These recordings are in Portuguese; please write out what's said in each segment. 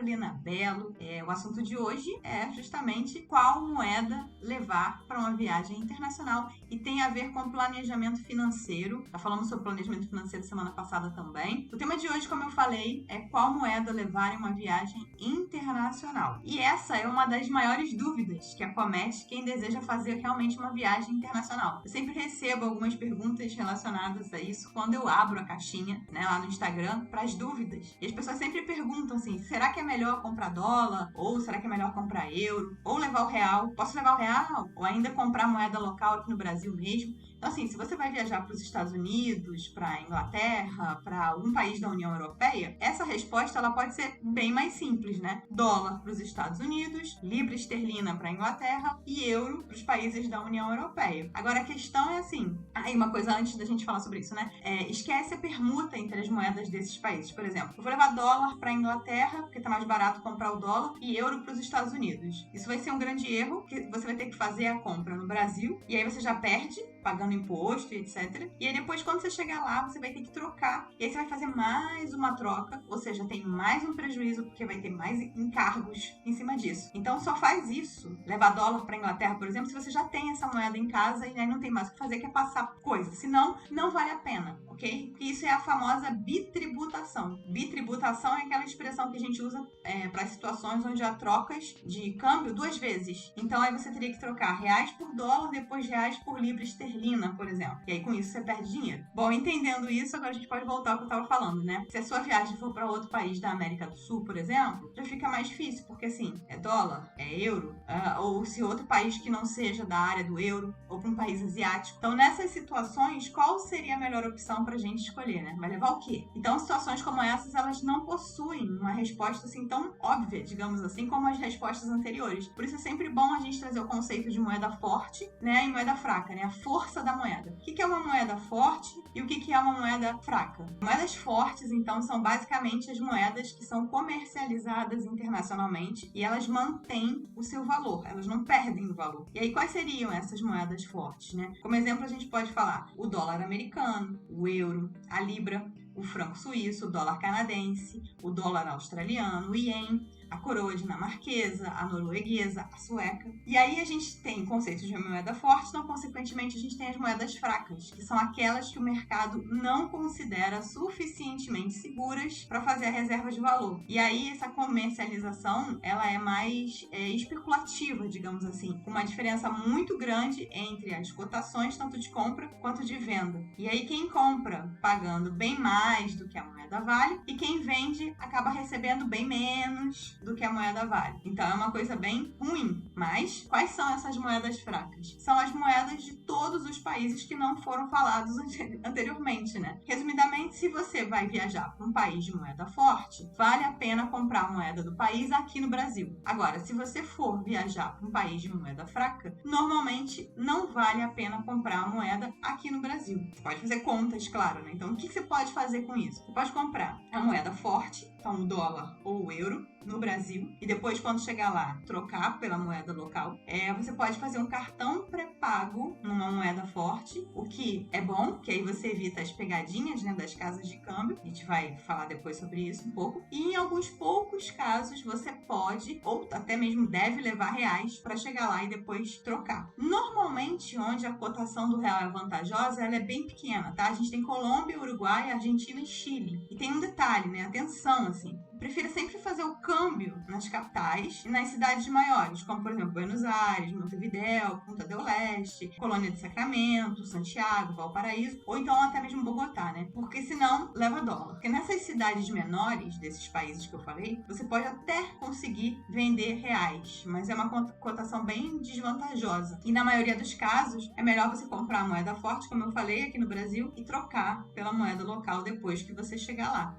Carolina Belo. O assunto de hoje é justamente qual moeda levar para uma viagem internacional e tem a ver com planejamento financeiro. Já falamos sobre planejamento financeiro semana passada também. O tema de hoje, como eu falei, é qual moeda levar em uma viagem internacional. E essa é uma das maiores dúvidas que acomete quem deseja fazer realmente uma viagem internacional. Eu sempre recebo algumas perguntas relacionadas a isso quando eu abro a caixinha, né, lá no Instagram, para as dúvidas. E as pessoas sempre perguntam assim, será que é melhor comprar dólar? Ou será que é melhor comprar euro? Ou levar o real? Posso levar o real? Ou ainda comprar moeda local aqui no Brasil mesmo? Então, assim, se você vai viajar para os Estados Unidos, para a Inglaterra, para algum país da União Europeia, essa resposta ela pode ser bem mais simples, né? Dólar para os Estados Unidos, libra esterlina para a Inglaterra e euro para os países da União Europeia. Agora, a questão é assim... Aí, uma coisa antes da gente falar sobre isso, né? Esquece a permuta entre as moedas desses países. Por exemplo, eu vou levar dólar para a Inglaterra, porque tá mais barato comprar o dólar, e euro para os Estados Unidos. Isso vai ser um grande erro, porque você vai ter que fazer a compra no Brasil, e aí você já perde, pagando imposto e etc. E aí depois, quando você chegar lá, você vai ter que trocar. E aí você vai fazer mais uma troca, ou seja, tem mais um prejuízo, porque vai ter mais encargos em cima disso. Então, só faz isso, levar dólar para a Inglaterra, por exemplo, se você já tem essa moeda em casa e aí não tem mais o que fazer, que é passar coisa. Senão, não vale a pena, ok? Isso é a famosa bitributação. Bitributação é aquela expressão que a gente usa para situações onde há trocas de câmbio duas vezes. Então, aí você teria que trocar reais por dólar, depois reais por libra esterlina, por exemplo. E aí, com isso, você perde dinheiro. Bom, entendendo isso, agora a gente pode voltar ao que eu estava falando, né? Se a sua viagem for para outro país da América do Sul, por exemplo, já fica mais difícil, porque assim, é dólar, é euro, ou se outro país que não seja da área do euro, ou para um país asiático. Então, nessas situações, qual seria a melhor opção para a gente escolher, né? Vai levar o quê? Então, situações como essas, elas não possuem uma resposta assim tão óbvia, digamos assim, como as respostas anteriores. Por isso é sempre bom a gente trazer o conceito de moeda forte, né, e moeda fraca, né? A força da moeda. O que é uma moeda forte e o que é uma moeda fraca? Moedas fortes, então, são basicamente as moedas que são comercializadas internacionalmente e elas mantêm o seu valor, elas não perdem o valor. E aí, quais seriam essas moedas fortes, né? Como exemplo, a gente pode falar o dólar americano, o euro, a libra, o franco suíço, o dólar canadense, o dólar australiano, o ien, a coroa dinamarquesa, a norueguesa, a sueca. E aí a gente tem conceitos de moeda forte, então, consequentemente, a gente tem as moedas fracas, que são aquelas que o mercado não considera suficientemente seguras para fazer a reserva de valor. E aí essa comercialização, ela é mais especulativa, digamos assim, com uma diferença muito grande entre as cotações, tanto de compra quanto de venda. E aí quem compra pagando bem mais do que a moeda vale e quem vende acaba recebendo bem menos do que a moeda vale. Então é uma coisa bem ruim. Mas quais são essas moedas fracas? São as moedas de todos os países que não foram falados anteriormente, né? Resumidamente, se você vai viajar para um país de moeda forte, vale a pena comprar a moeda do país aqui no Brasil. Agora, se você for viajar para um país de moeda fraca, normalmente não vale a pena comprar a moeda aqui no Brasil. Você pode fazer contas, claro, né? Então, o que você pode fazer com isso? Você pode comprar a moeda forte, então o dólar ou o euro, no Brasil, e depois, quando chegar lá, trocar pela moeda local. Você pode fazer um cartão pré-pago numa moeda forte, o que é bom, que aí você evita as pegadinhas, né, das casas de câmbio. A gente vai falar depois sobre isso um pouco. E em alguns poucos casos, você pode, ou até mesmo deve levar reais para chegar lá e depois trocar. Normalmente, onde a cotação do real é vantajosa, ela é bem pequena, tá? A gente tem Colômbia, Uruguai, Argentina e Chile. E tem um detalhe, né? Atenção, assim. Prefiro sempre fazer o câmbio nas capitais e nas cidades maiores, como, por exemplo, Buenos Aires, Montevidéu, Punta del Este, Colônia de Sacramento, Santiago, Valparaíso, ou então até mesmo Bogotá, né? Porque senão leva dólar. Porque nessas cidades menores, desses países que eu falei, você pode até conseguir vender reais, mas é uma cotação bem desvantajosa. E na maioria dos casos, é melhor você comprar a moeda forte, como eu falei, aqui no Brasil, e trocar pela moeda local depois que você chegar lá.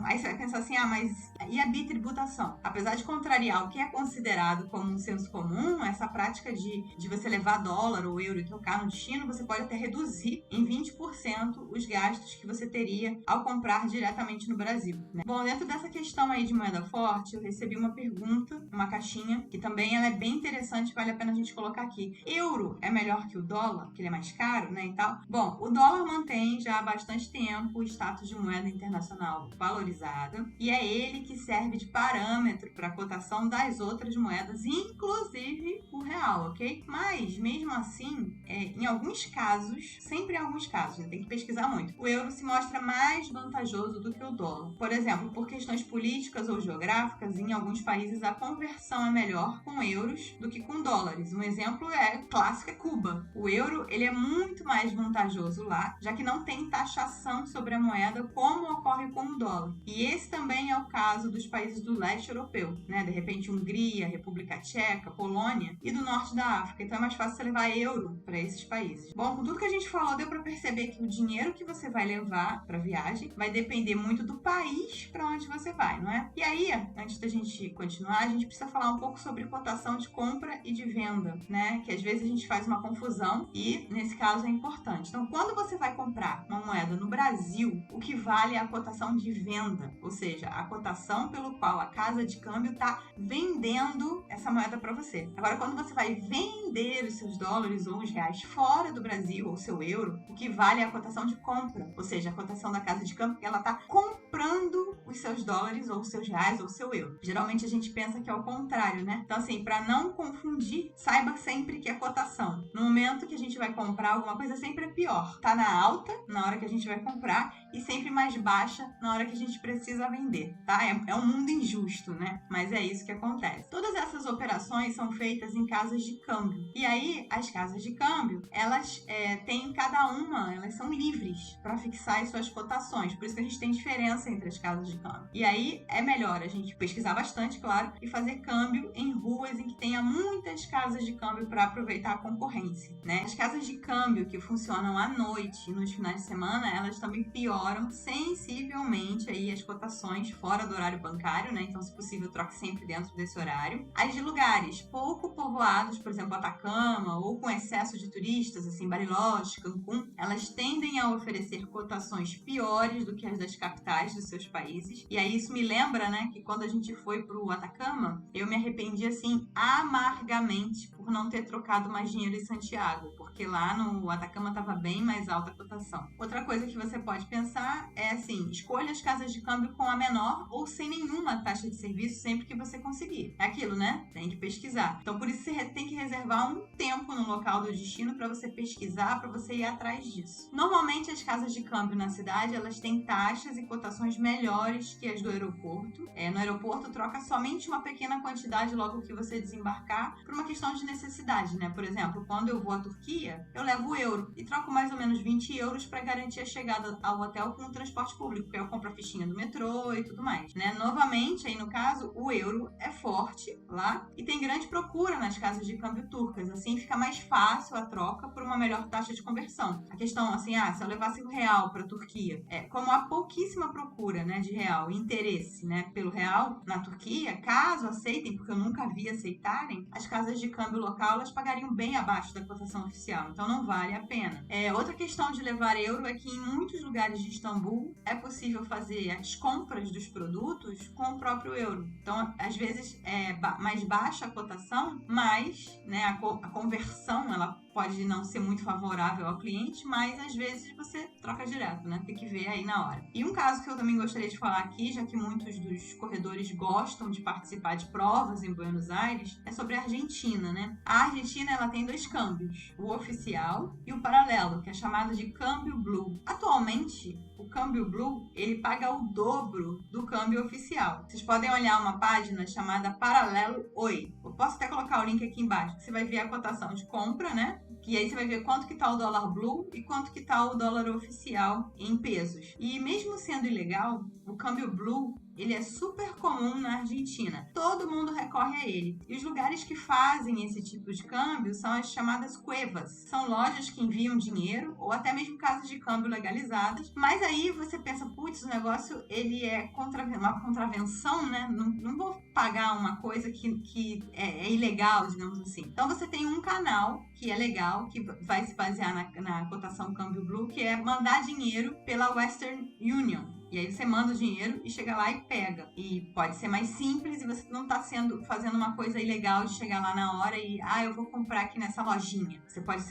Aí você vai pensar assim, mas e a bitributação? Apesar de contrariar o que é considerado como um senso comum, essa prática de você levar dólar ou euro e trocar no destino, você pode até reduzir em 20% os gastos que você teria ao comprar diretamente no Brasil, né? Bom, dentro dessa questão aí de moeda forte, eu recebi uma pergunta, uma caixinha, que também ela é bem interessante, vale a pena a gente colocar aqui. Euro é melhor que o dólar, que ele é mais caro, né, e tal? Bom, o dólar mantém já há bastante tempo o status de moeda internacional valorizada, e é ele que serve de parâmetro para a cotação das outras moedas, inclusive o real, ok? Mas, mesmo assim, em alguns casos, sempre em alguns casos, tem que pesquisar muito, o euro se mostra mais vantajoso do que o dólar. Por exemplo, por questões políticas ou geográficas, em alguns países a conversão é melhor com euros do que com dólares. Um exemplo clássico é Cuba. O euro ele é muito mais vantajoso lá, já que não tem taxação sobre a moeda como ocorre com o dólar. E esse também é o caso dos países do leste europeu, né? De repente Hungria, República Tcheca, Polônia e do norte da África. Então é mais fácil você levar euro para esses países. Bom, com tudo que a gente falou, deu para perceber que o dinheiro que você vai levar para viagem vai depender muito do país para onde você vai, não é? E aí, antes da gente continuar, a gente precisa falar um pouco sobre cotação de compra e de venda, né? Que às vezes a gente faz uma confusão e, nesse caso, é importante. Então, quando você vai comprar uma moeda no Brasil, o que vale é a cotação de venda, ou seja, a cotação pelo qual a casa de câmbio está vendendo essa moeda para você. Agora, quando você vai vender os seus dólares ou os reais fora do Brasil, ou seu euro, o que vale é a cotação de compra, ou seja, a cotação da casa de câmbio, ela está comprando os seus dólares ou os seus reais ou o seu euro. Geralmente a gente pensa que é o contrário, né? Então, assim, para não confundir, saiba sempre que a cotação, no momento que a gente vai comprar alguma coisa, sempre é pior. Tá na alta na hora que a gente vai comprar e sempre mais baixa na hora que a gente precisa vender, tá? É um mundo injusto, né? Mas é isso que acontece. Todas essas operações são feitas em casas de câmbio. E aí, as casas de câmbio, elas têm cada uma, elas são livres para fixar as suas cotações. Por isso que a gente tem diferença entre as casas de câmbio. E aí, é melhor a gente pesquisar bastante, claro, e fazer câmbio em ruas em que tenha muitas casas de câmbio para aproveitar a concorrência, né? As casas de câmbio que funcionam à noite e nos finais de semana, elas também pioram sensivelmente aí as cotações fora do horário bancário, né? Então, se possível, troque sempre dentro desse horário. As de lugares pouco povoados, por exemplo, Atacama, ou com excesso de turistas, assim, Bariloche, Cancún, elas tendem a oferecer cotações piores do que as das capitais dos seus países. E aí isso me lembra, né, que quando a gente foi pro Atacama, eu me arrependi, assim, amargamente por não ter trocado mais dinheiro em Santiago, porque lá no Atacama estava bem mais alta a cotação. Outra coisa que você pode pensar é, assim, escolha as casas de câmbio com a menor ou sem nenhuma taxa de serviço sempre que você conseguir. É aquilo, né? Tem que pesquisar. Então, por isso, você tem que reservar um tempo no local do destino para você pesquisar, para você ir atrás disso. Normalmente, as casas de câmbio na cidade, elas têm taxas e cotações melhores que as do aeroporto. No aeroporto, troca somente uma pequena quantidade logo que você desembarcar, por uma questão de necessidade, né? Por exemplo, quando eu vou à Turquia, eu levo o euro e troco mais ou menos 20 euros para garantir a chegada ao hotel com o transporte público, porque eu compro a fichinha do metrô e tudo mais, né? Novamente, aí no caso, o euro é forte lá e tem grande procura nas casas de câmbio turcas. Assim, fica mais fácil a troca por uma melhor taxa de conversão. A questão, assim, se eu levasse o real para a Turquia, como há pouquíssima procura, né, de real, interesse, né, pelo real na Turquia, caso aceitem, porque eu nunca vi aceitarem, as casas de câmbio local, elas pagariam bem abaixo da cotação oficial. Então, não vale a pena. Outra questão de levar euro é que em muitos lugares de Istambul é possível fazer as compras dos produtos com o próprio euro. Então, às vezes, é mais baixa a cotação, mas, né, a conversão, ela pode não ser muito favorável ao cliente, mas às vezes você troca direto, né? Tem que ver aí na hora. E um caso que eu também gostaria de falar aqui, já que muitos dos corredores gostam de participar de provas em Buenos Aires, é sobre a Argentina, né? A Argentina, ela tem 2 câmbios, o oficial e o paralelo, que é chamado de câmbio blue. Atualmente, o câmbio blue, ele paga o dobro do câmbio oficial. Vocês podem olhar uma página chamada Paralelo Oi. Eu posso até colocar o link aqui embaixo, que você vai ver a cotação de compra, né? Que aí você vai ver quanto que tá o dólar blue e quanto que tá o dólar oficial em pesos. E mesmo sendo ilegal, o câmbio blue, ele é super comum na Argentina. Todo mundo recorre a ele. E os lugares que fazem esse tipo de câmbio são as chamadas cuevas. São lojas que enviam dinheiro ou até mesmo casas de câmbio legalizadas. Mas aí você pensa, putz, o negócio ele é uma contravenção, né? Não vou pagar uma coisa que é ilegal, digamos assim. Então você tem um canal que é legal, que vai se basear na cotação câmbio blue, que é mandar dinheiro pela Western Union. E aí você manda o dinheiro e chega lá e pega. E pode ser mais simples e você não tá fazendo uma coisa ilegal de chegar lá na hora e, eu vou comprar aqui nessa lojinha. Você pode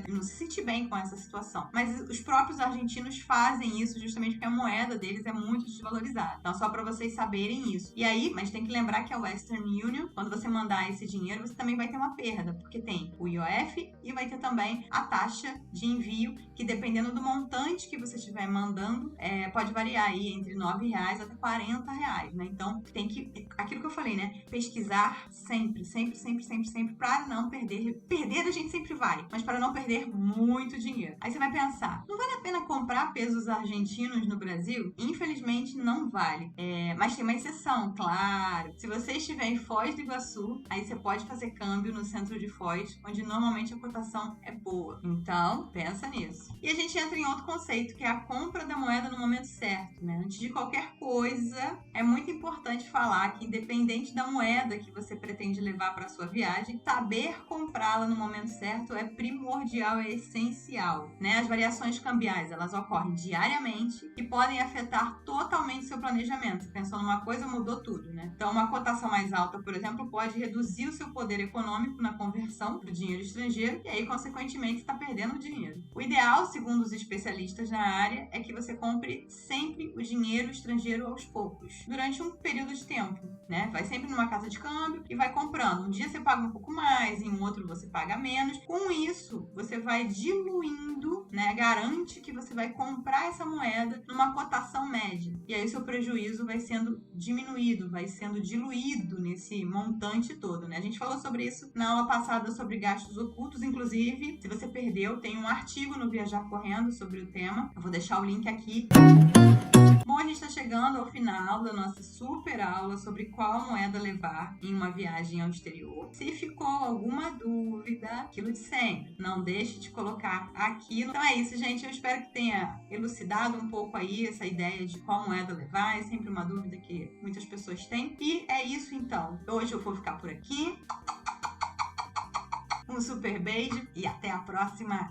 não se sentir bem com essa situação. Mas os próprios argentinos fazem isso justamente porque a moeda deles é muito desvalorizada. Então, só para vocês saberem isso. E aí, mas tem que lembrar que a Western Union, quando você mandar esse dinheiro, você também vai ter uma perda, porque tem o IOF e vai ter também a taxa de envio, que dependendo do montante que você estiver mandando, pode variar aí entre R$9 até R$40, né? Então, tem que, aquilo que eu falei, né? Pesquisar sempre, para não perder. Perder a gente sempre vai, mas para não perder muito dinheiro. Aí você vai pensar, não vale a pena comprar pesos argentinos no Brasil? Infelizmente, não vale. Mas tem uma exceção, claro. Se você estiver em Foz do Iguaçu, aí você pode fazer câmbio no centro de Foz, onde normalmente a cotação é boa. Então, pensa nisso. E a gente entra em outro conceito, que é a compra da moeda no momento certo, né? Antes de qualquer coisa, é muito importante falar que, independente da moeda que você pretende levar para sua viagem, saber comprá-la no momento certo é primordial, é essencial, né? As variações cambiais, elas ocorrem diariamente e podem afetar totalmente seu planejamento. Você pensou numa coisa, mudou tudo, né? Então, uma cotação mais alta, por exemplo, pode reduzir o seu poder econômico na conversão para o dinheiro estrangeiro e aí, consequentemente, está perdendo dinheiro. O ideal, segundo os especialistas na área, é que você compre sempre o dinheiro estrangeiro aos poucos, durante um período de tempo, né? Vai sempre numa casa de câmbio e vai comprando. Um dia você paga um pouco mais, em outro você paga menos. Com isso, você vai diluindo, né? Garante que você vai comprar essa moeda numa cotação média. E aí o seu prejuízo vai sendo diminuído, vai sendo diluído nesse montante todo, né? A gente falou sobre isso na aula passada sobre gastos ocultos, inclusive, se você perdeu, tem um artigo no Viajar Correndo sobre o tema. Eu vou deixar o link aqui. Bom, a gente está chegando ao final da nossa super aula sobre qual moeda levar em uma viagem ao exterior. Se ficou alguma dúvida, aquilo de sempre, não deixe de colocar aqui. Então é isso, gente. Eu espero que tenha elucidado um pouco aí essa ideia de qual moeda levar. É sempre uma dúvida que muitas pessoas têm. E é isso, então. Hoje eu vou ficar por aqui. Um super beijo e até a próxima!